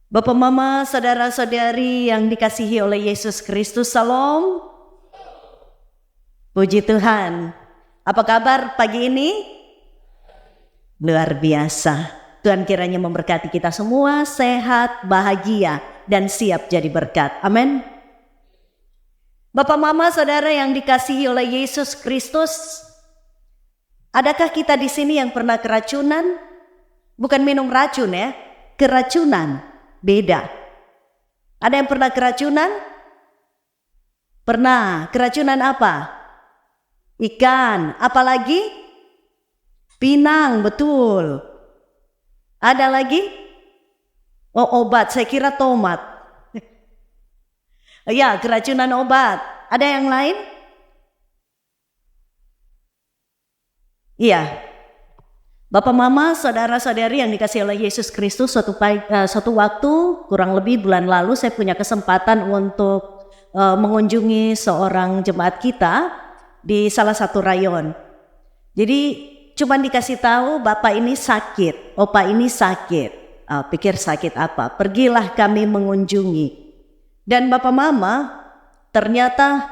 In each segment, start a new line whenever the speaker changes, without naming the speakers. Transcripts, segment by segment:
Bapak, Mama, saudara-saudari yang dikasihi oleh Yesus Kristus, Salam. Puji Tuhan. Apa kabar pagi ini? Luar biasa. Tuhan kiranya memberkati kita semua, sehat, bahagia, dan siap jadi berkat. Amin. Bapak, Mama, saudara yang dikasihi oleh Yesus Kristus, adakah kita di sini yang pernah keracunan? Bukan minum racun ya, keracunan. Beda. Ada yang pernah keracunan? Pernah. Keracunan apa? Ikan. Apalagi? Pinang, betul. Ada lagi? Oh, obat. Saya kira tomat. Ya, keracunan obat. Ada yang lain? Iya. Bapak, Mama, saudara-saudari yang dikasihi oleh Yesus Kristus, suatu waktu kurang lebih bulan lalu saya punya kesempatan untuk mengunjungi seorang jemaat kita di salah satu rayon. Jadi cuma dikasih tahu Bapak ini sakit, Opa ini sakit. Pikir sakit apa? Pergilah kami mengunjungi. Dan Bapak, Mama, ternyata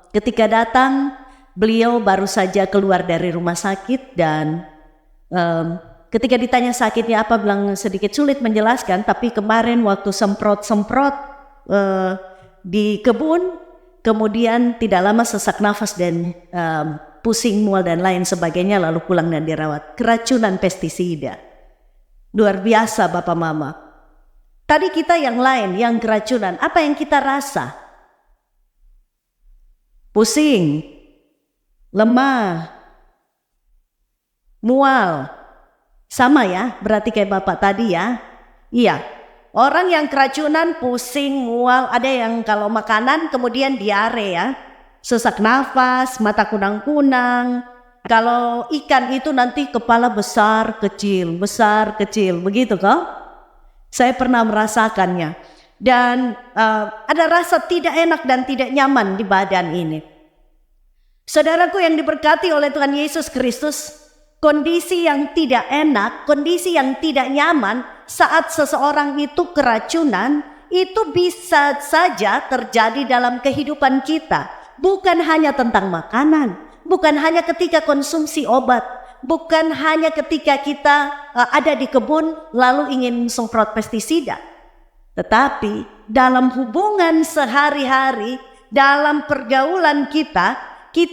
ketika datang beliau baru saja keluar dari rumah sakit dan ketika ditanya sakitnya apa, bilang sedikit sulit menjelaskan, tapi kemarin waktu semprot-semprot di kebun, kemudian tidak lama sesak nafas dan pusing, mual dan lain sebagainya, lalu pulang dan dirawat. Keracunan pestisida. Luar biasa Bapak, Mama. Tadi kita yang lain, yang keracunan, apa yang kita rasa? Pusing, lemah, mual. Sama ya, berarti kayak Bapak tadi ya. Iya, orang yang keracunan pusing, mual, ada yang kalau makanan kemudian diare ya, sesak nafas, mata kunang-kunang. Kalau ikan itu nanti kepala besar kecil, begitu kok. Saya pernah merasakannya. Dan ada rasa tidak enak dan tidak nyaman di badan ini. Saudaraku yang diberkati oleh Tuhan Yesus Kristus, kondisi yang tidak enak, kondisi yang tidak nyaman saat seseorang itu keracunan, itu bisa saja terjadi dalam kehidupan kita. Bukan hanya tentang makanan, bukan hanya ketika konsumsi obat, bukan hanya ketika kita ada di kebun lalu ingin semprot pestisida. Tetapi dalam hubungan sehari-hari, dalam pergaulan kita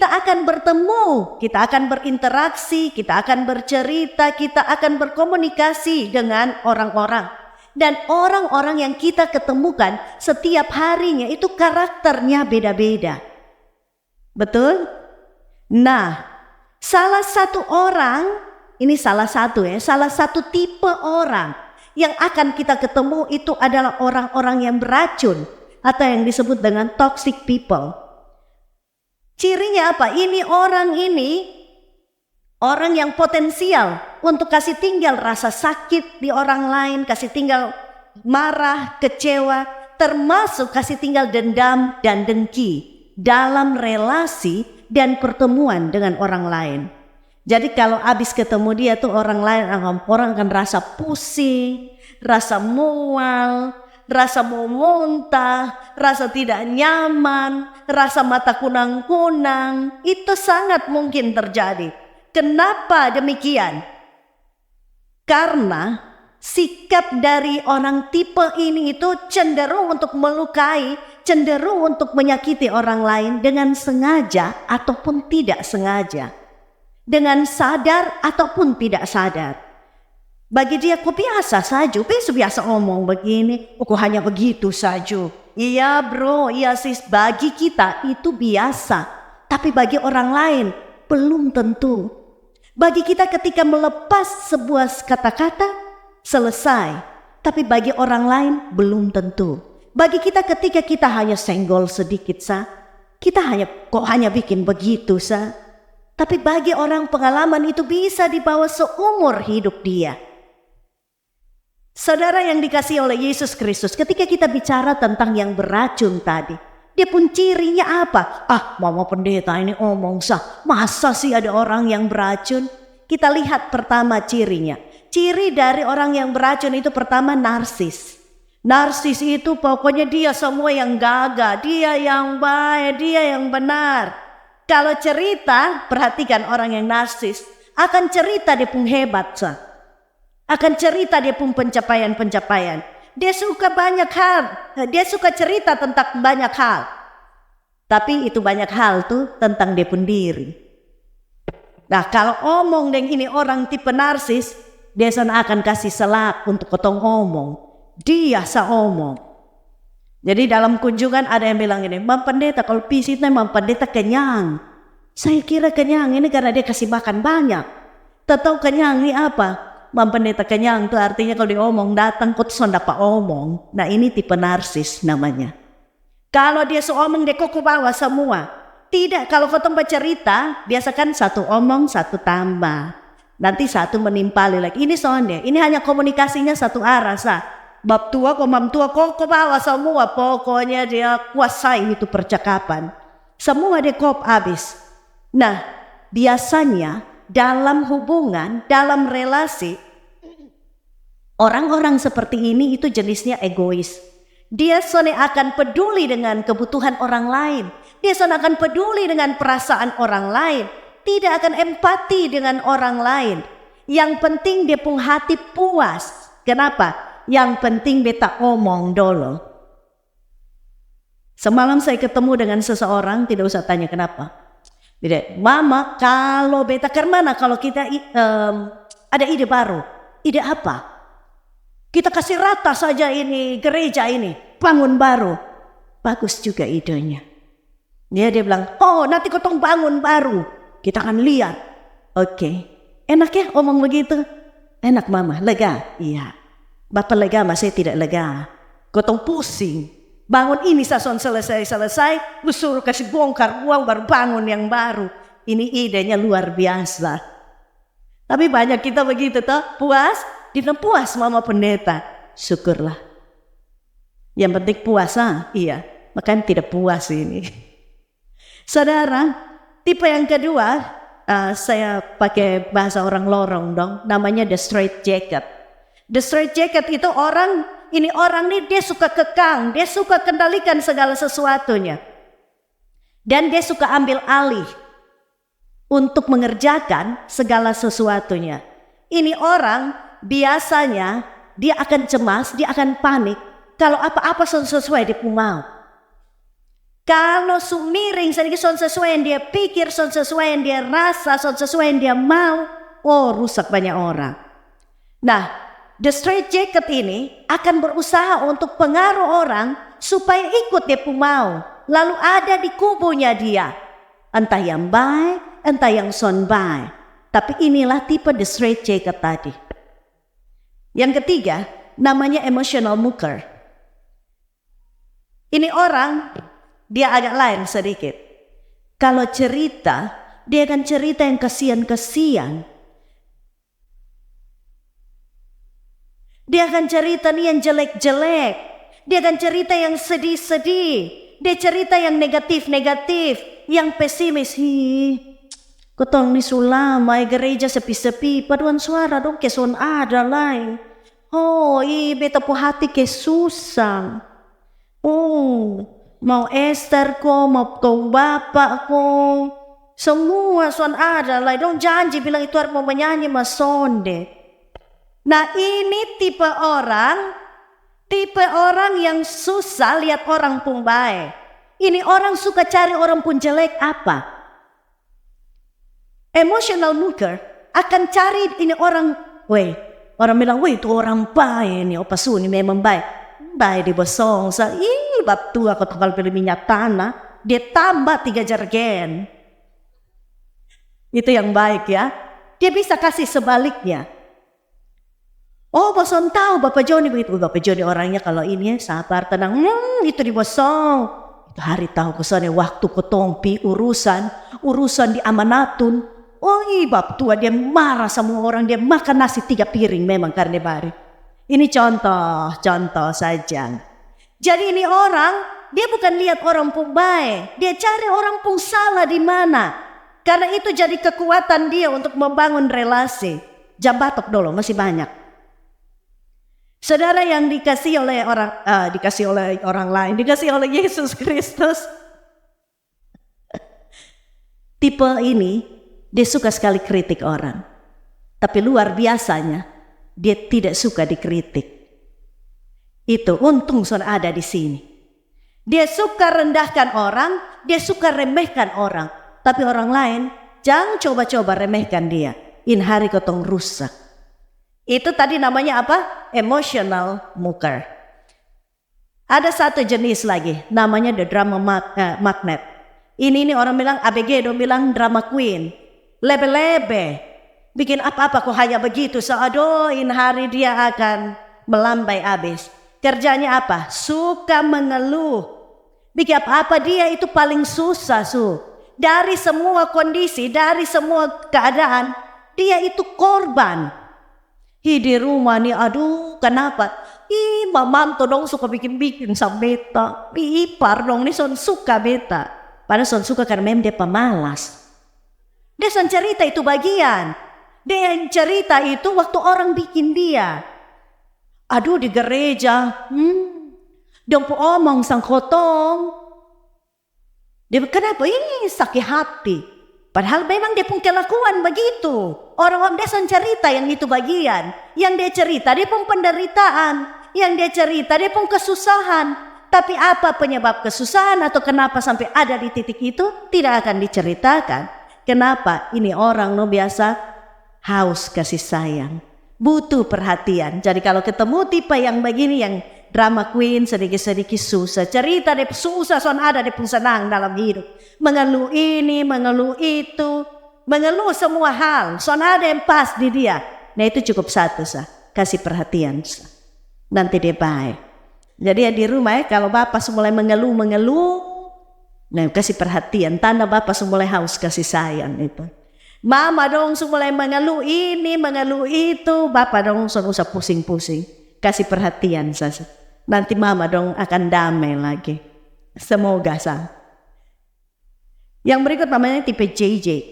akan bertemu, kita akan berinteraksi, kita akan bercerita, kita akan berkomunikasi dengan orang-orang. Dan orang-orang yang kita ketemukan setiap harinya itu karakternya beda-beda. Betul? Nah, salah satu orang, ini salah satu tipe orang yang akan kita ketemu itu adalah orang-orang yang beracun atau yang disebut dengan toxic people. Cirinya apa? Orang yang potensial untuk kasih tinggal rasa sakit di orang lain, kasih tinggal marah, kecewa, termasuk kasih tinggal dendam dan dengki dalam relasi dan pertemuan dengan orang lain. Jadi kalau habis ketemu dia tuh orang akan rasa pusing, rasa mual, rasa mau muntah, rasa tidak nyaman, rasa mata kunang-kunang. Itu sangat mungkin terjadi. Kenapa demikian? Karena sikap dari orang tipe ini itu cenderung untuk melukai, cenderung untuk menyakiti orang lain dengan sengaja ataupun tidak sengaja, dengan sadar ataupun tidak sadar. Bagi dia kok biasa saja, biasa ngomong begini, kok hanya begitu saja. Iya bro, iya sis, bagi kita itu biasa. Tapi bagi orang lain belum tentu. Bagi kita ketika melepas sebuah kata-kata selesai. Tapi bagi orang lain belum tentu. Bagi kita ketika kita hanya senggol sedikit kita hanya bikin begitu Tapi bagi orang pengalaman itu bisa dibawa seumur hidup dia. Saudara yang dikasihi oleh Yesus Kristus, ketika kita bicara tentang yang beracun tadi, dia pun cirinya apa? Mama pendeta ini omong masa sih ada orang yang beracun? Kita lihat pertama cirinya. Ciri dari orang yang beracun itu pertama narsis. Narsis itu pokoknya dia semua yang gagah, dia yang baik, dia yang benar. Kalau cerita, perhatikan orang yang narsis, akan cerita dia pun hebat, akan cerita dia pun pencapaian-pencapaian. Dia suka banyak hal, dia suka cerita tentang banyak hal. Tapi itu banyak hal tuh tentang dia pun diri. Nah kalau omong dengan ini orang tipe narsis, dia sana akan kasih selak untuk potong omong. Dia seomong. Jadi dalam kunjungan ada yang bilang ini, Mam Pendeta kalau pisitnya Mam Pendeta kenyang. Saya kira kenyang ini karena dia kasih makan banyak. Tahu kenyang ini apa? Mam Pendeta kenyang itu artinya kalau diomong datang kok sudah dapat omong. Nah ini tipe narsis namanya. Kalau dia seomong dia kok bawa semua. Tidak, kalau kau bercerita biasakan satu omong satu tambah. Nanti satu menimpali lagi. Ini soalnya, ini hanya komunikasinya satu arah Bab tua kok mam tua kok bawa semua. Pokoknya dia kuasai itu percakapan. Semua dia kop habis. Nah biasanya dalam hubungan, dalam relasi, orang-orang seperti ini itu jenisnya egois. Dia soalnya akan peduli dengan kebutuhan orang lain. Dia soalnya akan peduli dengan perasaan orang lain. Tidak akan empati dengan orang lain. Yang penting dia pun hati puas. Kenapa? Yang penting beta omong dulu. Semalam saya ketemu dengan seseorang, tidak usah tanya kenapa. Tidak, Mama kalau beta kemana kalau kita ada ide baru. Ide apa? Kita kasih rata saja ini gereja ini, bangun baru. Bagus juga idenya. Dia bilang, oh nanti kotong bangun baru, kita akan lihat. Oke. Enak ya omong begitu? Enak Mama, lega? Iya. Bapak lega, saya tidak lega. Kotong pusing. Bangun ini sason selesai, lu suruh kasih bongkar uang baru bangun yang baru. Ini idenya luar biasa. Tapi banyak kita begitu toh, puas? Tidak puas Mama Pendeta. Syukurlah. Yang penting puas, iya. Makanya tidak puas ini. Saudara, tipe yang kedua, saya pakai bahasa orang lorong dong, namanya the straight jacket. The straight jacket itu orang nih dia suka kekang, dia suka kendalikan segala sesuatunya. Dan dia suka ambil alih untuk mengerjakan segala sesuatunya. Ini orang biasanya dia akan cemas, dia akan panik kalau apa-apa sesuai dia pun mau. Kalau miring sedikit sesuai yang dia pikir, sesuai yang dia rasa, sesuai yang dia mau, oh rusak banyak orang. Nah, the straight jacket ini akan berusaha untuk pengaruh orang supaya ikut dia pun mau. Lalu ada di kubunya dia. Entah yang baik, entah yang son baik. Tapi inilah tipe the straight jacket tadi. Yang ketiga, namanya emotional mucker. Ini orang, dia agak lain sedikit. Kalau cerita, dia akan cerita yang kasihan-kasihan. Dia akan cerita nih yang jelek-jelek. Dia akan cerita yang sedih-sedih. Dia cerita yang negatif-negatif. Yang pesimis. Kotong ni sulama gereja sepi-sepi. Paduan suara dong keson ada lain. Oh beta pu hati ke susah. Oh mau Esther ko, mau tong bapak ko. Semua son ada lain. Dong janji bilang itu harus mau menyanyi mas sonde. Nah ini tipe orang yang susah lihat orang pun baik. Ini orang suka cari orang pun jelek apa? Emotional mucker akan cari ini orang, orang bilang, itu orang baik nih, opa Suni memang baik. Baik di bosong, bab tua kau kalau pilih minyak tanah, dia tambah 3 jargen. Itu yang baik ya. Dia bisa kasih sebaliknya. Oh boson tahu Bapak Joni begitu. Bapak Joni orangnya kalau ini sabar tenang. Itu di bosong. Itu hari tahu kesannya waktu ketompi urusan di amanatun. Bab tua dia marah sama orang. Dia makan nasi 3 piring memang karena bari. Ini contoh saja. Jadi ini orang dia bukan lihat orang pun baik. Dia cari orang pun salah di mana. Karena itu jadi kekuatan dia untuk membangun relasi. Jam batok dulu masih banyak. Saudara yang dikasih oleh orang lain, dikasih oleh Yesus Kristus. Tipe ini, dia suka sekali kritik orang. Tapi luar biasanya, dia tidak suka dikritik. Itu untung saudara ada di sini. Dia suka rendahkan orang, dia suka remehkan orang. Tapi orang lain, jangan coba-coba remehkan dia. In hari kotong rusak. Itu tadi namanya apa? Emotional muker. Ada satu jenis lagi, namanya the drama magnet. Ini orang bilang ABG, dong bilang drama queen. Lebe-lebe. Bikin apa-apa kok hanya begitu. In hari dia akan melambai habis. Kerjanya apa? Suka mengeluh. Bikin apa-apa dia itu paling susah Dari semua kondisi, dari semua keadaan, dia itu korban. Di rumah nih, aduh kenapa? Mamam tuh dong suka bikin-bikin sama beta. Ipar dong nih son suka beta. Padahal son suka karena memang dia pemalas. Dia son cerita itu bagian. Dia yang cerita itu waktu orang bikin dia. Aduh di gereja, dong po omong sang kotong. Dia kenapa? Sakit hati. Padahal memang dia punya kelakuan begitu. Orang-orang dia son cerita yang itu bagian. Yang dia cerita dia pun penderitaan. Yang dia cerita dia pun kesusahan. Tapi apa penyebab kesusahan atau kenapa sampai ada di titik itu tidak akan diceritakan. Kenapa? Ini orang biasa haus kasih sayang. Butuh perhatian. Jadi kalau ketemu tipe yang begini yang drama queen sedikit-sedikit susah. Cerita dia susah son ada dia pun senang dalam hidup. Mengeluh ini, mengeluh itu, mengeluh semua hal. Son ada yang pas di dia. Nah itu cukup satu kasih perhatian nanti dia baik. Jadi ya di rumah kalau bapak mulai mengeluh, nah kasih perhatian. Tanda bapak mulai haus kasih sayang itu. Mama dong mulai mengeluh ini, mengeluh itu, bapak dong usah pusing-pusing. Kasih perhatian nanti mama dong akan damai lagi. Semoga Yang berikut namanya tipe JJ.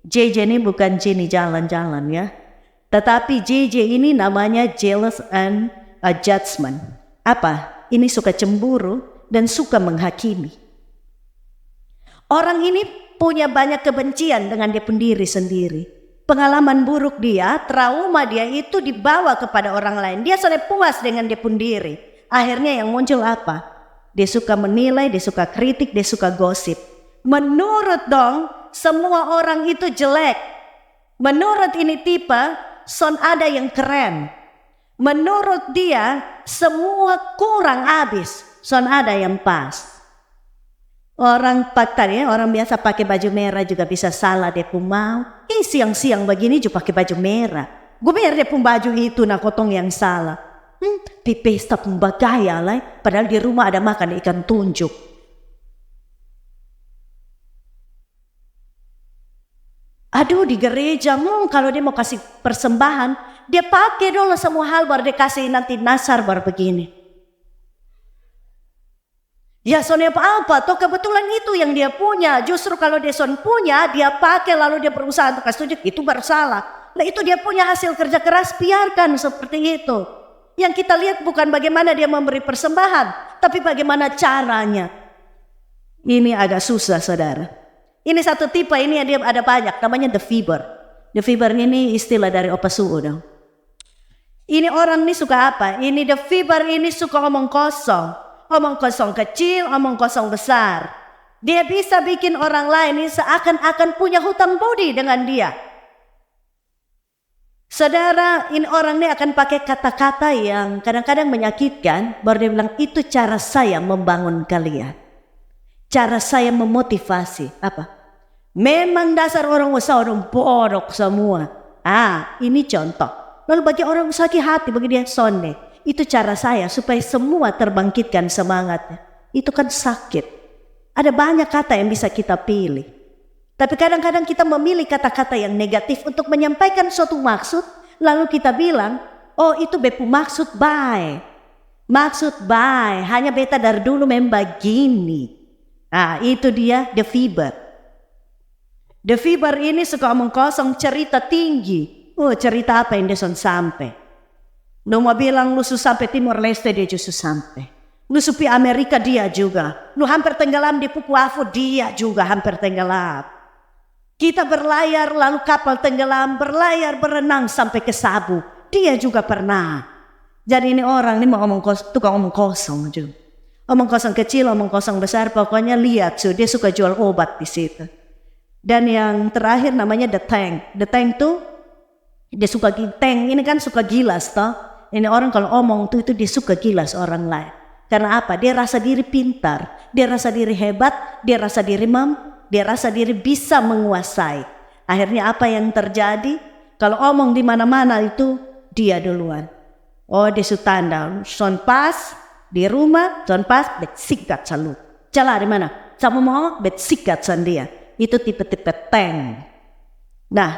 JJ ini bukan Jenny jalan-jalan ya. Tetapi JJ ini namanya jealous and judgment. Apa? Ini suka cemburu dan suka menghakimi. Orang ini punya banyak kebencian dengan dia pendiri sendiri. Pengalaman buruk dia, trauma dia itu dibawa kepada orang lain. Dia sudah puas dengan dia pendiri. Akhirnya yang muncul apa? Dia suka menilai, dia suka kritik, dia suka gosip. Menurut dong, semua orang itu jelek. Menurut ini tipe, son ada yang keren. Menurut dia, semua kurang habis. Son ada yang pas. Orang biasa pakai baju merah juga bisa salah dia pun mau. Siang-siang begini juga pakai baju merah. Gue biar dia pun baju itu kotong yang salah. Di pesta pun bagaya lah. Padahal di rumah ada makan ikan tunjuk. Aduh di gereja kalau dia mau kasih persembahan, dia pakai dulu semua hal baru dia kasih nanti nasar baru begini. Ya sonnya apa? Toh kebetulan itu yang dia punya. Justru kalau dia son punya, dia pakai lalu dia berusaha untuk kasih tunjuk, itu bersalah. Nah itu dia punya hasil kerja keras, biarkan seperti itu. Yang kita lihat bukan bagaimana dia memberi persembahan, tapi bagaimana caranya. Ini agak susah saudara. Ini satu tipe ini dia ada banyak, namanya the fever. The fever ini istilah dari Opa Suhu dong. Ini orang ini suka apa? Ini the fever ini suka omong kosong. Omong kosong kecil, omong kosong besar. Dia bisa bikin orang lain ini seakan-akan punya hutang budi dengan dia. Saudara, ini orang ini akan pakai kata-kata yang kadang-kadang menyakitkan. Baru dia bilang, itu cara saya membangun kalian. Cara saya memotivasi. Apa? Memang dasar orang usaha orang bodoh semua. Ini contoh. Lalu bagi orang sakit hati, bagi dia sonde. Itu cara saya supaya semua terbangkitkan semangatnya. Itu kan sakit. Ada banyak kata yang bisa kita pilih. Tapi kadang-kadang kita memilih kata-kata yang negatif untuk menyampaikan suatu maksud. Lalu kita bilang, oh itu bepu maksud baik. Maksud baik. Hanya beta dari dulu memang begini. Itu dia the fever. The fever ini suka omong kosong, cerita tinggi. Cerita apa yang dia son sampai. Lu mau bilang lu susah sampai Timor Leste, dia justru sampai. Lu supi Amerika, dia juga. Lu hampir tenggelam di Pukuafu, dia juga hampir tenggelam. Kita berlayar lalu kapal tenggelam, berlayar berenang sampai ke Sabu, dia juga pernah. Jadi ini orang ini mau omong kosong, tukang omong kosong juga. Omong kosong kecil, omong kosong besar, pokoknya lihat dia suka jual obat di situ. Dan yang terakhir namanya The Tank. The Tank tuh dia suka tank, ini kan suka gilas toh. Ini orang kalau omong tuh itu dia suka gilas orang lain. Karena apa? Dia rasa diri pintar, dia rasa diri hebat, dia rasa diri dia rasa diri bisa menguasai. Akhirnya apa yang terjadi? Kalau omong di mana-mana itu dia duluan. Oh, dia tanda, son pas di rumah, son pas bet sikat selalu. Cala di mana? Sama mau bet sikat dia. Itu tipe-tipe tank. Nah,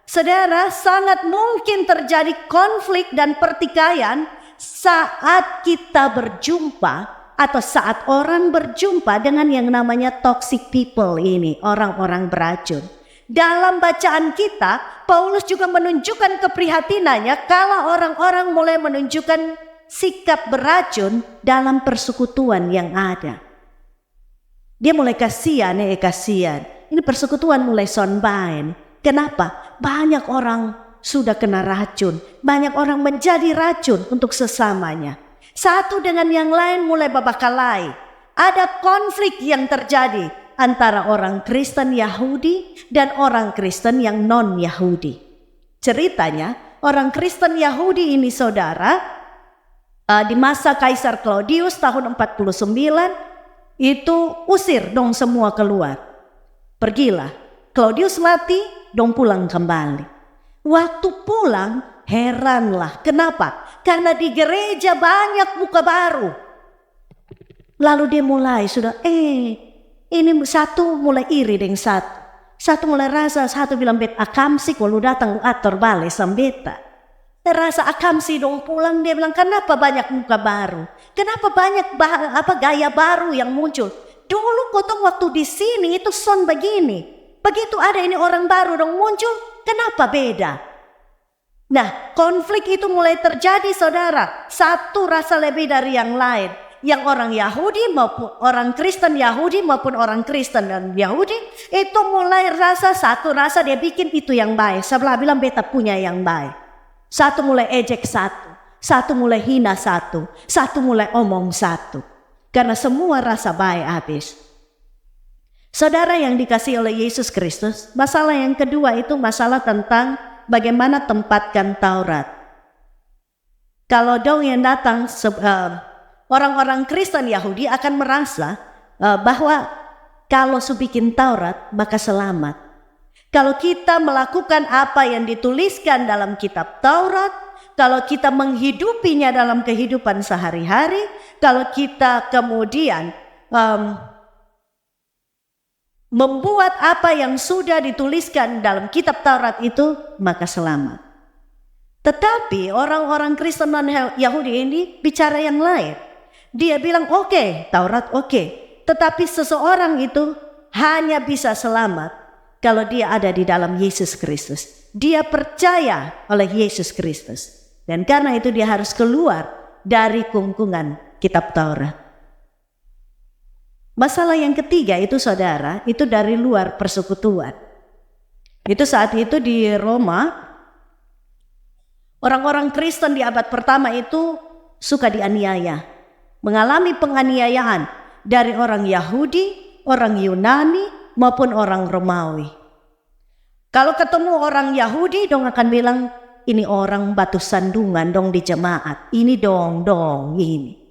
saudara, sangat mungkin terjadi konflik dan pertikaian saat kita berjumpa atau saat orang berjumpa dengan yang namanya toxic people ini, orang-orang beracun. Dalam bacaan kita, Paulus juga menunjukkan keprihatinannya kalau orang-orang mulai menunjukkan sikap beracun dalam persekutuan yang ada. Dia mulai kasihan. Ini persekutuan mulai sonbain. Kenapa? Banyak orang sudah kena racun. Banyak orang menjadi racun untuk sesamanya. Satu dengan yang lain mulai babakalai. Ada konflik yang terjadi antara orang Kristen Yahudi dan orang Kristen yang non-Yahudi. Ceritanya, orang Kristen Yahudi ini saudara, di masa Kaisar Claudius tahun 49, itu usir dong semua keluar. Pergilah. Claudius mati, dong pulang kembali. Waktu pulang, heranlah. Kenapa? Karena di gereja banyak muka baru. Lalu dia mulai ini satu mulai iri dengan satu. Satu mulai rasa, satu bilang bet akamsi kalau datang atur balik sambeta. Terasa akamsi dong pulang, dia bilang kenapa banyak muka baru? Kenapa banyak gaya baru yang muncul? Dulu kotong waktu di sini itu son begini. Begitu ada ini orang baru dong muncul, kenapa beda? Nah, konflik itu mulai terjadi saudara. Satu rasa lebih dari yang lain. Yang orang Yahudi maupun orang Kristen Yahudi maupun orang Kristen dan Yahudi itu mulai satu rasa dia bikin itu yang baik. Sebelah bilang beta punya yang baik. Satu mulai ejek satu mulai hina satu mulai omong satu. Karena semua rasa baik habis. Saudara yang dikasihi oleh Yesus Kristus, masalah yang kedua itu masalah tentang bagaimana tempatkan Taurat. Kalau dong yang datang, orang-orang Kristen Yahudi akan merasa bahwa kalau bikin Taurat maka selamat. Kalau kita melakukan apa yang dituliskan dalam kitab Taurat, kalau kita menghidupinya dalam kehidupan sehari-hari, kalau kita kemudian membuat apa yang sudah dituliskan dalam kitab Taurat itu, maka selamat. Tetapi orang-orang Kristen dan Yahudi ini bicara yang lain. Dia bilang oke, Taurat oke. Tetapi seseorang itu hanya bisa selamat kalau dia ada di dalam Yesus Kristus. Dia percaya oleh Yesus Kristus. Dan karena itu dia harus keluar dari kungkungan kitab Taurat. Masalah yang ketiga itu saudara, itu dari luar persekutuan. Itu saat itu di Roma, orang-orang Kristen di abad pertama itu suka dianiaya. Mengalami penganiayaan dari orang Yahudi, orang Yunani maupun orang Romawi. Kalau ketemu orang Yahudi dong akan bilang, ini orang batu sandungan dong di jemaat. Ini dong ini.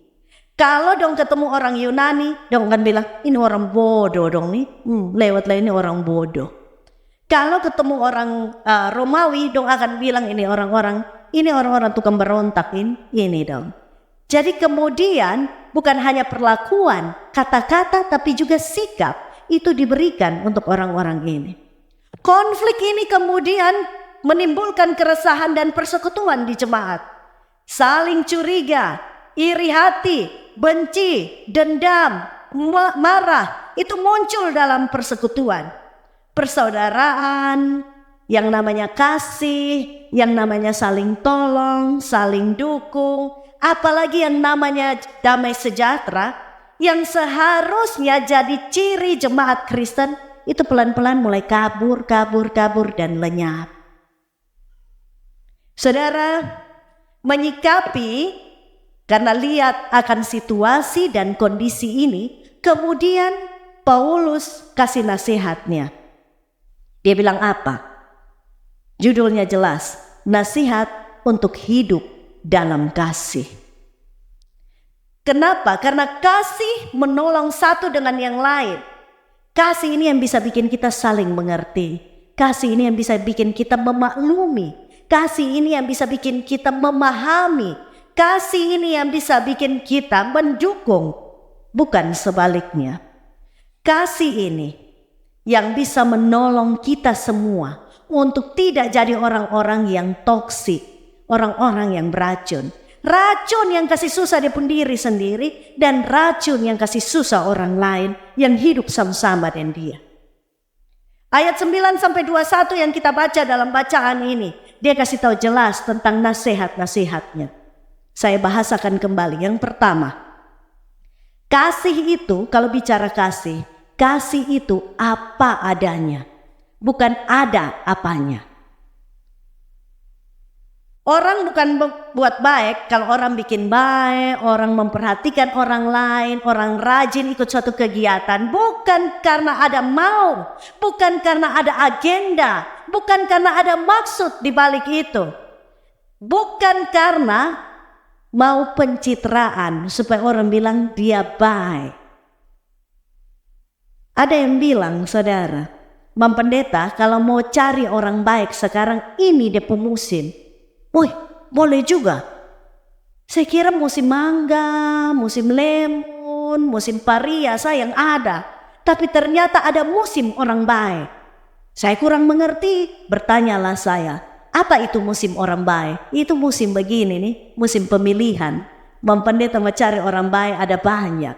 Kalau dong ketemu orang Yunani, dong akan bilang, ini orang bodoh dong nih. Lewatlah ini orang bodoh. Kalau ketemu orang Romawi, dong akan bilang ini orang-orang tukang berontak ini dong. Jadi kemudian bukan hanya perlakuan, kata-kata, tapi juga sikap itu diberikan untuk orang-orang ini. Konflik ini kemudian menimbulkan keresahan dan persekutuan di jemaat. Saling curiga, iri hati, benci, dendam, marah, itu muncul dalam persekutuan. Persaudaraan, yang namanya kasih, yang namanya saling tolong, saling dukung, apalagi yang namanya damai sejahtera, yang seharusnya jadi ciri jemaat Kristen, itu pelan-pelan mulai kabur dan lenyap. Saudara, menyikapi karena lihat akan situasi dan kondisi ini, kemudian Paulus kasih nasihatnya. Dia bilang apa? Judulnya jelas, nasihat untuk hidup dalam kasih. Kenapa? Karena kasih menolong satu dengan yang lain. Kasih ini yang bisa bikin kita saling mengerti. Kasih ini yang bisa bikin kita memaklumi. Kasih ini yang bisa bikin kita memahami. Kasih ini yang bisa bikin kita mendukung, bukan sebaliknya. Kasih ini yang bisa menolong kita semua untuk tidak jadi orang-orang yang toksik, orang-orang yang beracun. Racun yang kasih susah dia pun diri sendiri, dan racun yang kasih susah orang lain yang hidup sama-sama dengan dia. Ayat 9-21 yang kita baca dalam bacaan ini, dia kasih tahu jelas tentang nasihat-nasihatnya. Saya bahasakan kembali. Yang pertama, kasih itu, kalau bicara kasih itu apa adanya, bukan ada apanya. Orang bukan buat baik kalau orang bikin baik, orang memperhatikan orang lain, orang rajin ikut suatu kegiatan, bukan karena ada mau, bukan karena ada agenda, bukan karena ada maksud di balik itu. Bukan karena mau pencitraan supaya orang bilang dia baik. Ada yang bilang, saudara, Mam Pendeta, kalau mau cari orang baik sekarang ini dia musim. Wih, boleh juga. Saya kira musim mangga, musim lemon, musim paria yang ada. Tapi ternyata ada musim orang baik. Saya kurang mengerti, bertanyalah saya. Apa itu musim orang baik? Itu musim begini nih, musim pemilihan. Mam Pendeta mencari orang baik ada banyak.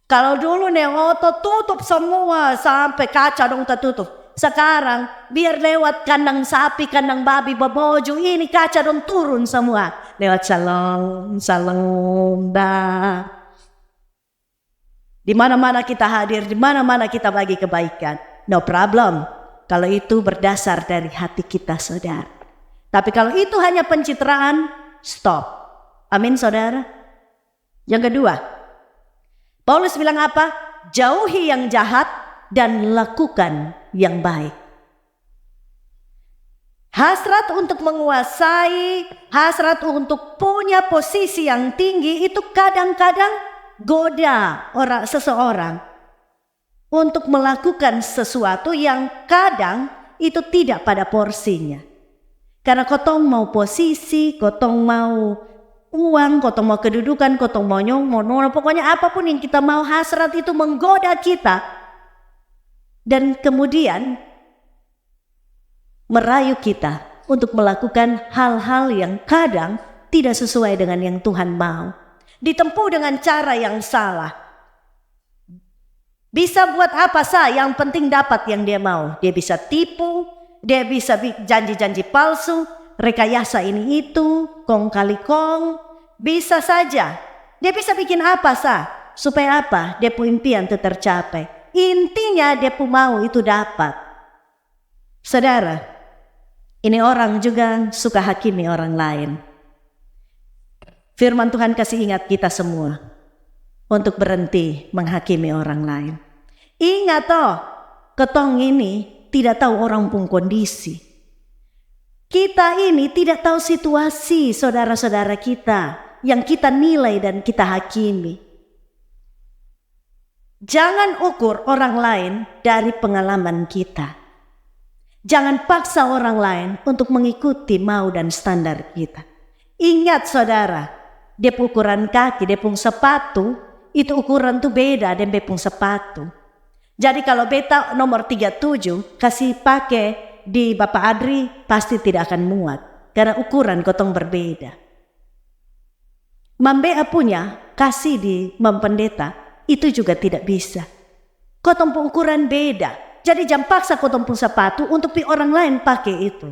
Kalau dulu nih tutup semua sampai kaca dong tertutup. Sekarang biar lewat kandang sapi, kandang babi, baboju, ini kaca dong turun semua. Lewat salon dah. Di mana-mana kita hadir, di mana-mana kita bagi kebaikan. No problem. Kalau itu berdasar dari hati kita, saudara. Tapi kalau itu hanya pencitraan, stop. Amin, saudara. Yang kedua, Paulus bilang apa? Jauhi yang jahat dan lakukan yang baik. Hasrat untuk menguasai, hasrat untuk punya posisi yang tinggi itu kadang-kadang goda seseorang untuk melakukan sesuatu yang kadang itu tidak pada porsinya. Karena kotong mau posisi, kotong mau uang, kotong mau kedudukan, kotong mau nyong, pokoknya apapun yang kita mau, hasrat itu menggoda kita. Dan kemudian merayu kita untuk melakukan hal-hal yang kadang tidak sesuai dengan yang Tuhan mau. Ditempuh dengan cara yang salah. Bisa buat apa yang penting dapat yang dia mau. Dia bisa tipu, dia bisa janji-janji palsu, rekayasa ini itu, kong kali kong. Bisa saja. Dia bisa bikin apa supaya apa? Dia punya impian itu tercapai. Intinya dia pun mau itu dapat. Saudara, ini orang juga suka hakimi orang lain. Firman Tuhan kasih ingat kita semua untuk berhenti menghakimi orang lain. Ingat ketong ini tidak tahu orang pun kondisi. Kita ini tidak tahu situasi saudara-saudara kita yang kita nilai dan kita hakimi. Jangan ukur orang lain dari pengalaman kita. Jangan paksa orang lain untuk mengikuti mau dan standar kita. Ingat saudara, dia ukuran kaki, dia pun sepatu, itu ukuran tuh beda dan dia pun sepatu. Jadi kalau beta nomor 37 kasih pakai di Bapak Adri pasti tidak akan muat. Karena ukuran kotong berbeda. Mambea punya kasih di Mam Pendeta itu juga tidak bisa. Kotong pun ukuran beda. Jadi jangan paksa kotong pun sepatu untuk orang lain pakai itu.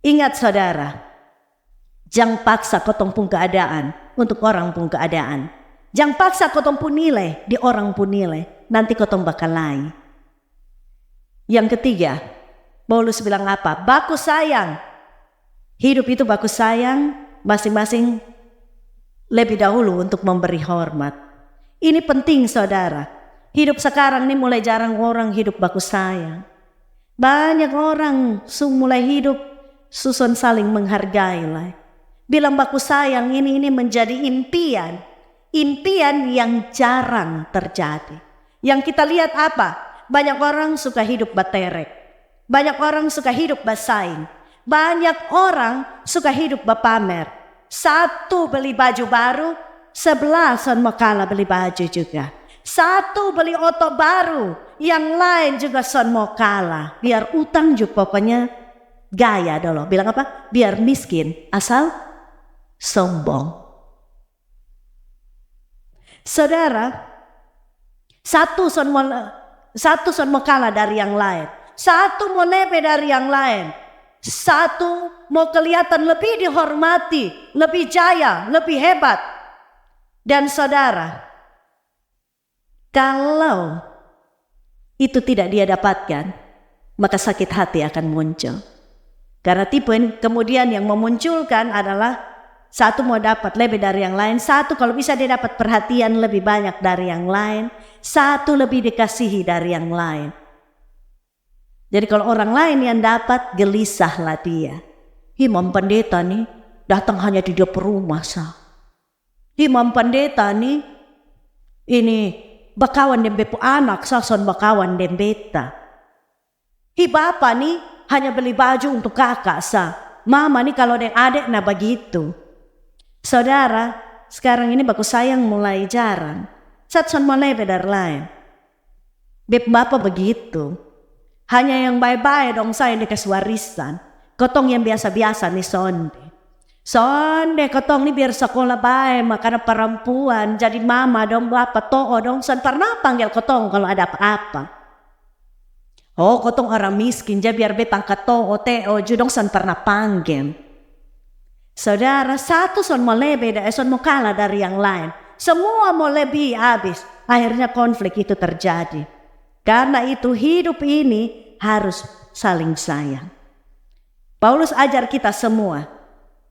Ingat saudara, jangan paksa kotong pun keadaan untuk orang pun keadaan. Jangan paksa kotong pun nilai di orang pun nilai. Nanti kotong bakal lain. Yang ketiga, Paulus bilang apa? Baku sayang. Hidup itu baku sayang, masing-masing lebih dahulu untuk memberi hormat. Ini penting saudara. Hidup sekarang ini mulai jarang orang hidup baku sayang. Banyak orang mulai hidup susun saling menghargai lah. Bilang baku sayang ini menjadi impian. Impian yang jarang terjadi. Yang kita lihat apa? Banyak orang suka hidup baterek. Banyak orang suka hidup bersaing. Banyak orang suka hidup berpamer. Satu beli baju baru, 11 mau kalah beli baju juga. Satu beli oto baru, yang lain juga mau kalah. Biar utang juga pokoknya gaya dulu. Bilang apa? Biar miskin asal sombong. Saudara, satu mau kalah dari yang lain. Satu mau lebih dari yang lain. Satu mau kelihatan lebih dihormati, lebih jaya, lebih hebat. Dan saudara, kalau itu tidak dia dapatkan, maka sakit hati akan muncul. Karena tipe kemudian yang memunculkan adalah satu mau dapat lebih dari yang lain. Satu kalau bisa dia dapat perhatian lebih banyak dari yang lain. Satu lebih dikasihi dari yang lain. Jadi kalau orang lain yang dapat, gelisahlah dia. Imam pendeta nih datang hanya di rumah sah. Imam pendeta nih ini bakawan dan bepu anak sason bakawan dan beta. Bapak nih hanya beli baju untuk kakak sah. Mama nih kalau ada adik nah begitu. Saudara, sekarang ini baku sayang mulai jarang. Satson mulai bedar lain. Beb bapak begitu. Hanya yang baik-baik dong saya dikasih warisan. Kotong yang biasa-biasa nih sonde. Sonde kotong nih biar sekolah baik makanya perempuan. Jadi mama dong bapak toh dong. Son pernah panggil kotong kalau ada apa-apa. Oh kotong orang miskin jadi biar beb angkat toh teo judong son pernah panggil. Saudara, satu son mau lebih dan son mau kalah dari yang lain. Semua mau lebih habis. Akhirnya konflik itu terjadi. Karena itu hidup ini harus saling sayang. Paulus ajar kita semua.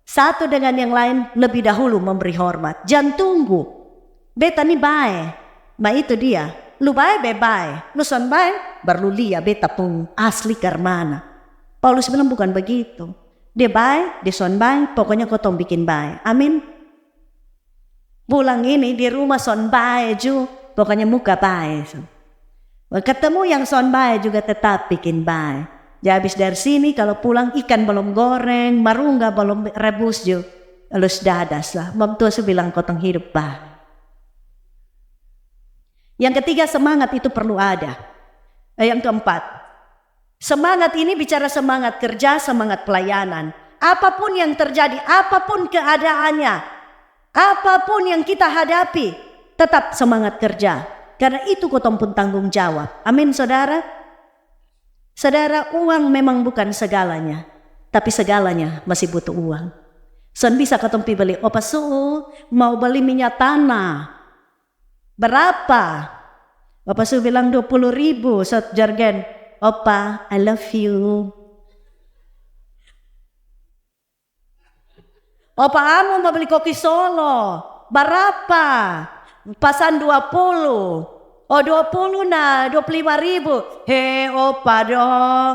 Satu dengan yang lain lebih dahulu memberi hormat. Jangan tunggu. Beta nih baik. Ma itu dia. Lu baik, baik. Lu son baik, baru lihat beta pun asli karmana. Paulus bilang bukan begitu. Dia baik, dia son baik, pokoknya kotong bikin baik. Amin. Pulang ini di rumah son baik juga, pokoknya muka baik. Ketemu yang son baik juga tetap bikin baik. Jadi habis dari sini kalau pulang ikan belum goreng, marungga belum rebus juga. Lalu dadas lah. Mamtua bilang kotong hidup baik. Yang ketiga semangat itu perlu ada. Yang keempat. Semangat ini bicara semangat kerja, semangat pelayanan. Apapun yang terjadi, apapun keadaannya, apapun yang kita hadapi, tetap semangat kerja. Karena itu kotong pun tanggung jawab. Amin saudara. Saudara, uang memang bukan segalanya. Tapi segalanya masih butuh uang. Son bisa kotong beli opa suhu, mau beli minyak tanah. Berapa? Opa suhu bilang 20.000, sot jargon. Opa, I love you. Opa, kamu mau beli kopi Solo. Berapa? Pasan 20. Oh 20 nah, 25.000. He, opa dong.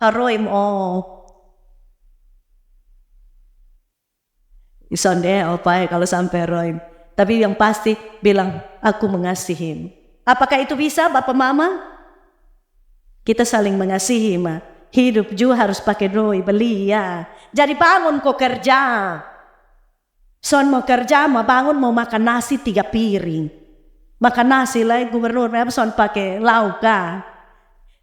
Haroim Isonde opa kalau sampai roim. Tapi yang pasti bilang aku mengasihi. Apakah itu bisa Bapak Mama? Kita saling mengasihi ma. Hidup juga harus pakai doi beli ya. Jadi bangun kok kerja. Son mau kerja mau bangun mau makan nasi 3 piring. Makan nasi lah gubernur son pakai lauk kan.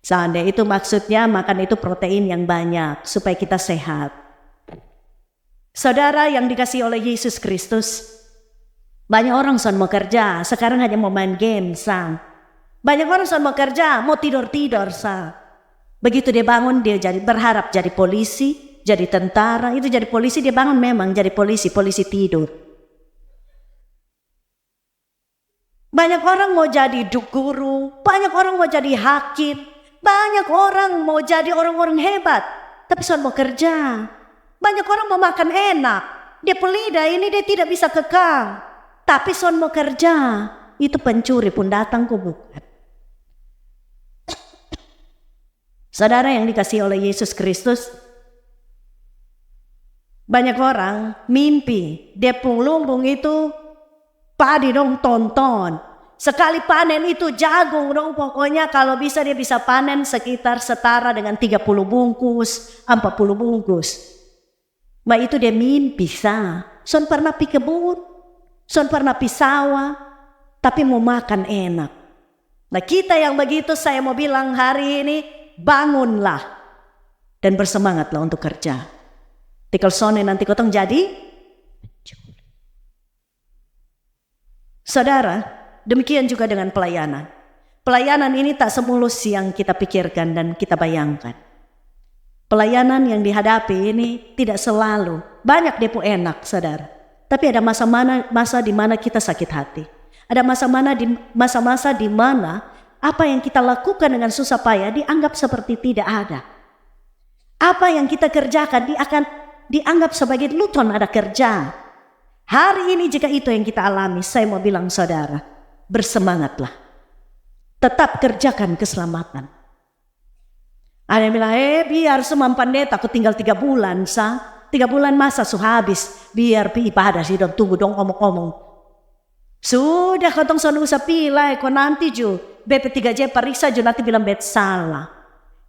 Sande itu maksudnya makan itu protein yang banyak supaya kita sehat. Saudara yang dikasih oleh Yesus Kristus. Banyak orang son mau kerja, sekarang hanya mau main game sang. Banyak orang son mau kerja, mau tidur sah. Begitu dia bangun dia berharap jadi polisi, jadi tentara, itu jadi polisi, dia bangun memang jadi polisi tidur. Banyak orang mau jadi guru, banyak orang mau jadi hakim, banyak orang mau jadi orang-orang hebat, tapi soal mau kerja. Banyak orang mau makan enak, dia pelidah ini dia tidak bisa kekal, tapi soal mau kerja, itu pencuri pun datang kok bukan. Saudara yang dikasihi oleh Yesus Kristus, banyak orang mimpi dia pun lumbung itu padi dong tonton. Sekali panen itu jagung dong, pokoknya kalau bisa dia bisa panen sekitar setara dengan 30 bungkus, 40 bungkus. Ma itu dia mimpi sah. Son pernah pi kebun, son pernah pi sawah, tapi mau makan enak. Nah kita yang begitu saya mau bilang hari ini, bangunlah dan bersemangatlah untuk kerja. Tikal sone nanti kotong jadi. Saudara, demikian juga dengan pelayanan. Pelayanan ini tak semulus yang kita pikirkan dan kita bayangkan. Pelayanan yang dihadapi ini tidak selalu banyak depo enak, saudara. Tapi ada masa di mana kita sakit hati. Ada masa-masa di mana apa yang kita lakukan dengan susah payah dianggap seperti tidak ada. Apa yang kita kerjakan akan dianggap sebagai luton ada kerja. Hari ini jika itu yang kita alami, saya mau bilang saudara, bersemangatlah. Tetap kerjakan keselamatan. Ada yang bilang, biar semam pandeta aku tinggal 3 bulan sah. 3 bulan masa habis, biar pi ibadah sih dong, tunggu dong omong-omong. Sudah kotong sonu usah pilih, kok nanti ju BP3J periksa ju nanti bilang bet salah.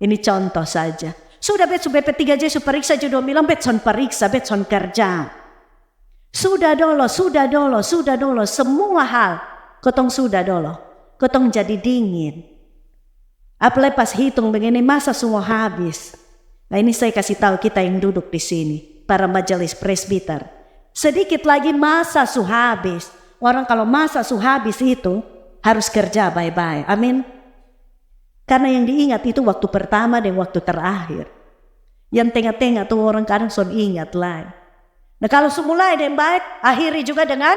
Ini contoh saja. Sudah BP3J periksa ju dong bilang bet son periksa, bet son kerja. Sudah dolo, semua hal kotong sudah dolo, kotong jadi dingin. Apalagi pas hitung begini masa semua habis. Nah ini saya kasih tahu kita yang duduk di sini, para majelis presbiter. Sedikit lagi masa habis. Orang kalau masa habis itu harus kerja bye-bye. Amin. Karena yang diingat itu waktu pertama dan waktu terakhir. Yang tengah-tengah tuh orang kadang son ingat lah. Nah kalau mulai dengan baik, akhiri juga dengan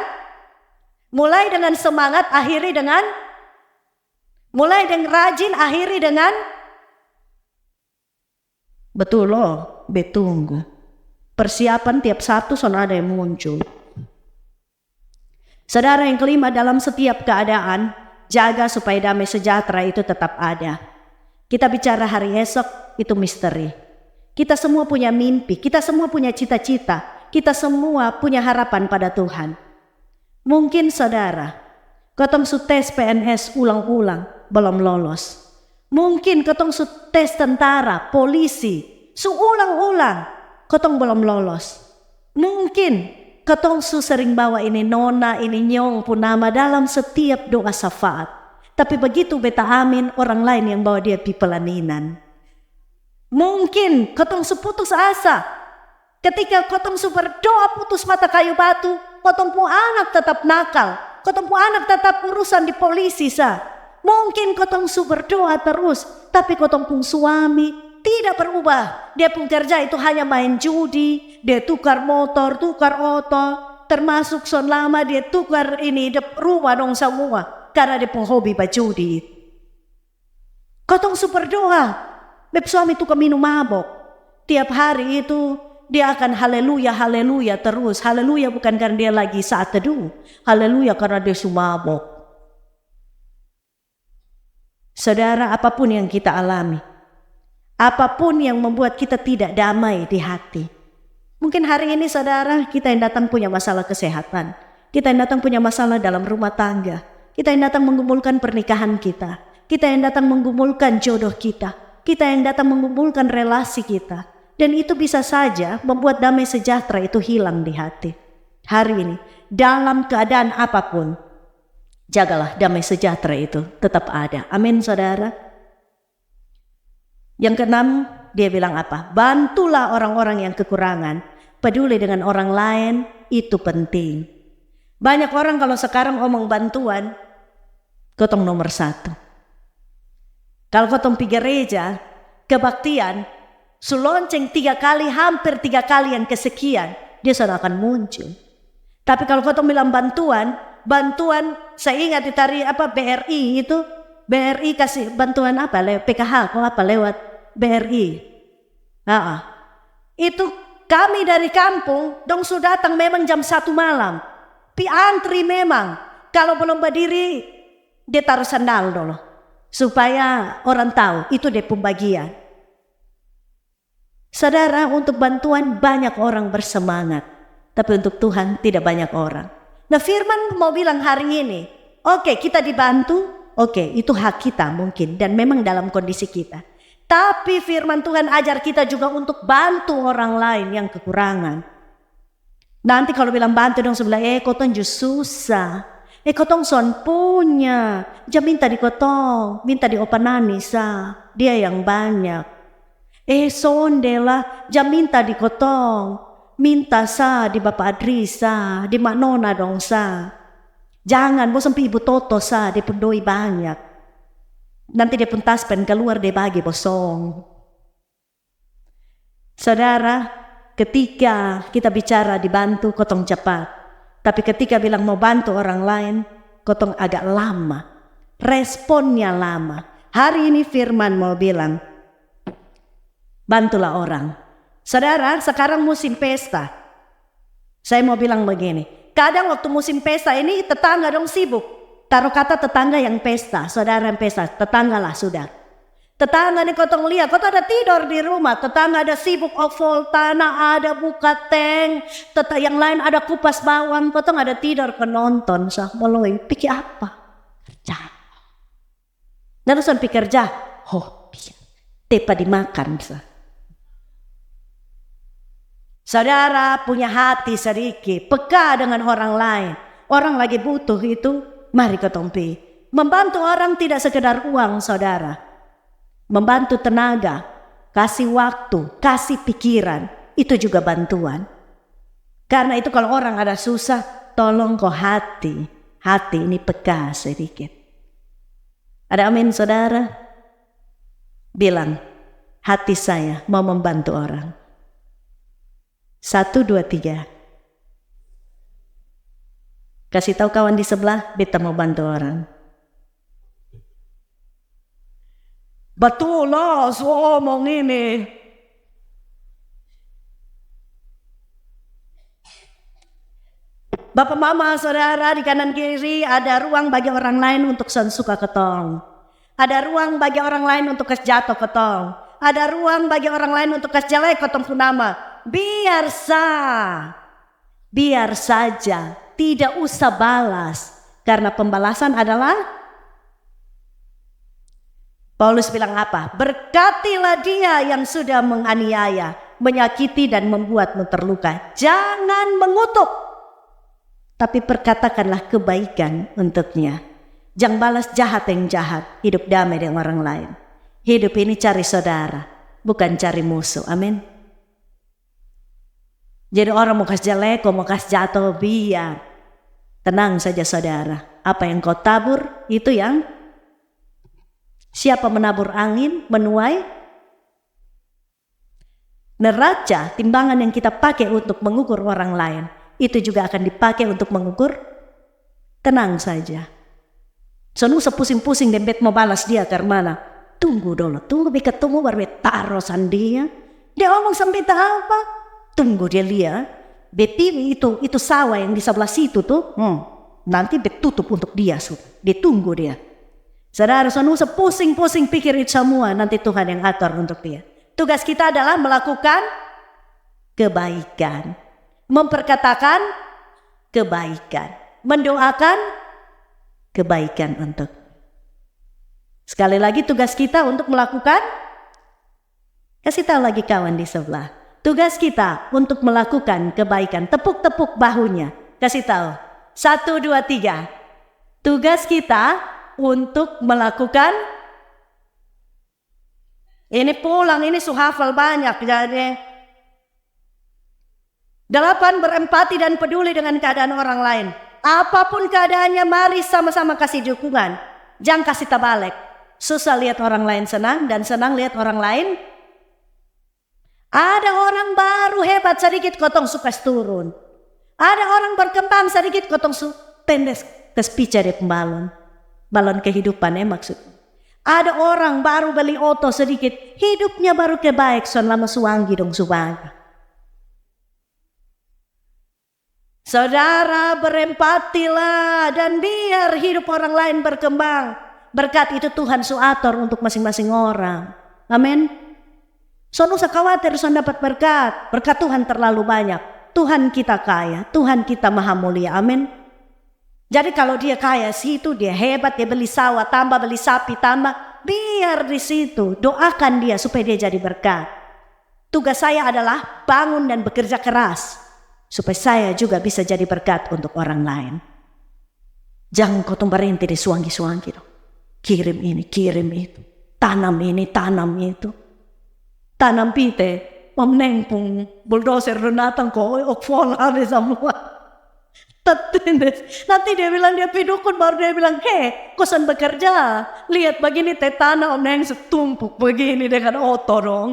mulai dengan semangat, akhiri dengan mulai dengan rajin, akhiri dengan betul loh, betunggu. Persiapan tiap Sabtu son ada yang muncul. Saudara yang kelima, dalam setiap keadaan, jaga supaya damai sejahtera itu tetap ada. Kita bicara hari esok, itu misteri. Kita semua punya mimpi, kita semua punya cita-cita. Kita semua punya harapan pada Tuhan. Mungkin saudara, kotong su tes PNS ulang-ulang, belum lolos. Mungkin kotong su tes tentara, polisi, su ulang-ulang, kotong belum lolos. Mungkin kotong su sering bawa ini nona, ini nyong pun nama dalam setiap doa syafaat. Tapi begitu beta amin, orang lain yang bawa dia pi pelaminan. Mungkin kotong su putus asa. Ketika kotong su berdoa putus mata kayu batu, kotong pun anak tetap nakal, kotong pun anak tetap urusan di polisi sah. Mungkin kotong su berdoa terus, tapi kotong pun suami tidak berubah. Dia pun kerja itu hanya main judi, dia tukar motor, tukar oto, termasuk son lama dia tukar ini de rumah dong semua, karena dia pun hobi bajudi. Kotong su berdoa, beb suami tukar minum mabok, tiap hari itu dia akan haleluya terus. Haleluya bukan karena dia lagi saat teduh. Haleluya karena dia sumabok. Saudara, apapun yang kita alami, apapun yang membuat kita tidak damai di hati. Mungkin hari ini saudara, kita yang datang punya masalah kesehatan. Kita yang datang punya masalah dalam rumah tangga. Kita yang datang menggumulkan pernikahan kita. Kita yang datang menggumulkan jodoh kita. Kita yang datang menggumulkan relasi kita. Dan itu bisa saja membuat damai sejahtera itu hilang di hati. Hari ini, dalam keadaan apapun, jagalah damai sejahtera itu tetap ada. Amin saudara. Yang keenam, dia bilang apa? Bantulah orang-orang yang kekurangan. Peduli dengan orang lain, itu penting. Banyak orang kalau sekarang ngomong bantuan, kotong nomor 1. Kalau kotong pi gereja, kebaktian, Sulonceng 3 kali, hampir 3 kali yang kesekian, dia sudah akan muncul. Tapi kalau kau bilang bantuan, saya ingat dari BRI itu, BRI kasih bantuan apa? Lewat PKH, kok apa lewat BRI? Itu kami dari kampung, dong sudah datang memang jam 1 malam. Antri memang, kalau belum berdiri, dia taruh sandal dulu. Supaya orang tahu, itu dia pembagian. Saudara, untuk bantuan banyak orang bersemangat. Tapi untuk Tuhan tidak banyak orang. Nah, firman mau bilang hari ini, oke, kita dibantu, oke, itu hak kita mungkin. Dan memang dalam kondisi kita. Tapi firman Tuhan ajar kita juga untuk bantu orang lain yang kekurangan. Nanti kalau bilang bantu dong sebelah, kotong just susah. Kotong son punya. Jangan minta di kotong, minta di opanani sa. Dia yang banyak. Sondela, jangan minta di kotong. Minta sa di Bapak Adri sa, di Mak Nona dong sa. Jangan, mau sampai Ibu Toto sa, dia pun doi banyak. Nanti dia pun taspen keluar dia bagi bosong. Saudara, ketika kita bicara dibantu, kotong cepat. Tapi ketika bilang mau bantu orang lain, kotong agak lama. Responnya lama. Hari ini firman mau bilang, bantulah orang. Saudara, sekarang musim pesta. Saya mau bilang begini, kadang waktu musim pesta ini tetangga dong sibuk. Taruh kata tetangga yang pesta, saudara yang pesta, tetangga lah sudah. Tetangga nih kotong lihat, kotong ada tidur di rumah, tetangga ada sibuk oval tanah, ada buka tank, yang lain ada kupas bawang, kotong ada tidur penonton, meloi, pikir apa? Kerja. Dan urusan pikir kerja, tepa dimakan sah. Saudara punya hati sedikit, peka dengan orang lain. Orang lagi butuh itu, mari kotong pi. Membantu orang tidak sekedar uang, saudara. Membantu tenaga, kasih waktu, kasih pikiran, itu juga bantuan. Karena itu kalau orang ada susah, tolong kau hati. Hati ini peka sedikit. Ada amin, saudara? Bilang, hati saya mau membantu orang. 1, 2, 3. Kasih tahu kawan di sebelah, beta mau bantu orang. Betul lah, ngomong ini. Bapak mama saudara di kanan kiri ada ruang bagi orang lain untuk suka ketong. Ada ruang bagi orang lain untuk jatuh ketong. Ada ruang bagi orang lain untuk jelek ketong punama. Biar saja, tidak usah balas. Karena pembalasan adalah, Paulus bilang apa? Berkatilah dia yang sudah menganiaya, menyakiti dan membuatmu terluka. Jangan mengutuk, tapi perkatakanlah kebaikan untuknya. Jangan balas jahat yang jahat, hidup damai dengan orang lain. Hidup ini cari saudara, bukan cari musuh. Amin. Jadi orang mau kasih jelek, mau kasih jatuh, biar. Tenang saja saudara. Apa yang kau tabur, itu yang siapa menabur angin, menuai neraca, timbangan yang kita pakai untuk mengukur orang lain. Itu juga akan dipakai untuk mengukur. Tenang saja. Soalnya usah pusing-pusing dembet mau balas dia ke mana. Tunggu dulu, tunggu ketemu baru taruh sandia. Dia ngomong sampai apa? Tunggu dia lihat, beti itu sawah yang di sebelah situ tuh, nanti betutup untuk dia sudah. Ditunggu dia. Saudara, usah pusing-pusing pikir itu semua, nanti Tuhan yang atur untuk dia. Tugas kita adalah melakukan kebaikan, memperkatakan kebaikan, mendoakan kebaikan untuk. Sekali lagi tugas kita untuk melakukan, kasih tahu lagi kawan di sebelah. Tugas kita untuk melakukan kebaikan. Tepuk-tepuk bahunya. Kasih tahu. 1, 2, 3. Tugas kita untuk melakukan. Ini pulang, ini suhafal banyak. Jadi 8, berempati dan peduli dengan keadaan orang lain. Apapun keadaannya, mari sama-sama kasih dukungan. Jangan kasih tabalik. Susah lihat orang lain senang dan senang lihat orang lain Ada orang baru hebat sedikit kotong suka turun. Ada orang berkembang sedikit kotong su tendes kespica de pembalon. Balon kehidupan maksudnya. Ada orang baru beli oto sedikit, hidupnya baru kebaik selama suanggi dong subanga. Saudara, berempatilah dan biar hidup orang lain berkembang. Berkat itu Tuhan suator untuk masing-masing orang. Amin. So usah khawatir so dapat berkat. Berkat Tuhan terlalu banyak. Tuhan kita kaya, Tuhan kita maha mulia. Amin. Jadi kalau dia kaya situ, dia hebat, dia beli sawah, tambah beli sapi, tambah. Biar di situ, doakan dia supaya dia jadi berkat. Tugas saya adalah bangun dan bekerja keras. Supaya saya juga bisa jadi berkat untuk orang lain. Jangan kau berhenti di suanggi-suanggi. Kirim ini, kirim itu. Tanam ini, tanam itu. Tanam pite, memnengpung bulldozer renatang ko, okfol ada semua. Nanti dia bilang dia pidukun, baru dia bilang, kosan bekerja. Lihat begini teh tanah omneng setumpuk begini dengan oto dong.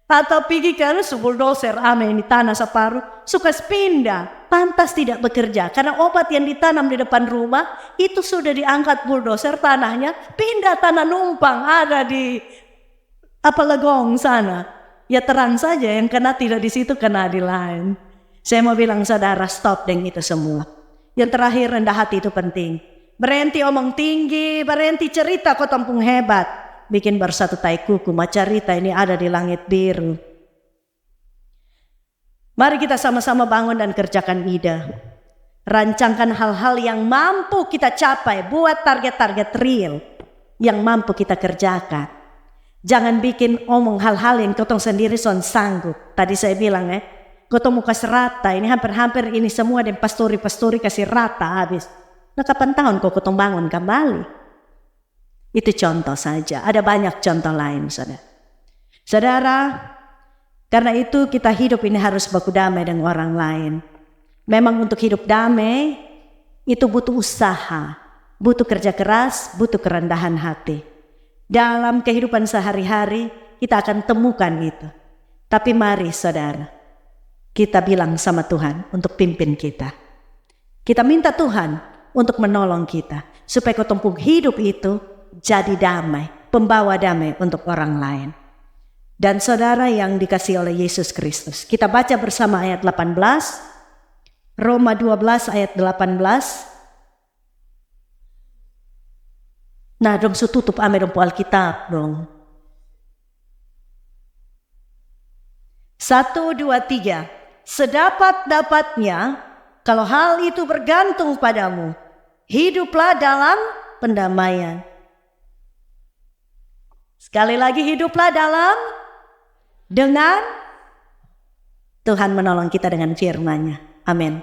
Atau pergi ke bulldozer ame ini tanah separuh, suka pindah, pantas tidak bekerja. Karena obat yang ditanam di depan rumah, itu sudah diangkat bulldozer tanahnya, pindah tanah numpang, ada di Legong sana. Ya terang saja, yang kena tidak di situ, kena di lain. Saya mau bilang saudara, stop dengan itu semua. Yang terakhir, rendah hati itu penting. Berhenti omong tinggi, berhenti cerita kau tampung hebat. Bikin bersatu tai kuku, macarita ini ada di langit biru. Mari kita sama-sama bangun dan kerjakan ide. Rancangkan hal-hal yang mampu kita capai, buat target-target real yang mampu kita kerjakan. Jangan bikin omong hal-hal yang kotong sendiri son sanggup. Tadi saya bilang kotong muka serata, ini hampir-hampir ini semua dan pastori-pastori kasih rata habis. Nah kapan tahun kotong bangun kembali? Itu contoh saja, ada banyak contoh lain saudara. Saudara, karena itu kita hidup ini harus baku damai dengan orang lain. Memang untuk hidup damai, itu butuh usaha, butuh kerja keras, butuh kerendahan hati. Dalam kehidupan sehari-hari, kita akan temukan itu. Tapi mari saudara, kita bilang sama Tuhan untuk pimpin kita. Kita minta Tuhan untuk menolong kita, supaya ketumpuk hidup itu jadi damai, pembawa damai untuk orang lain. Dan saudara yang dikasihi oleh Yesus Kristus, kita baca bersama ayat 18, Roma 12 ayat 18. Nah dong tutup ame dong Alkitab dong. 1, 2, 3. Sedapat-dapatnya, kalau hal itu bergantung padamu, hiduplah dalam pendamaian. Sekali lagi, hiduplah dengan Tuhan menolong kita dengan firman-Nya. Amin.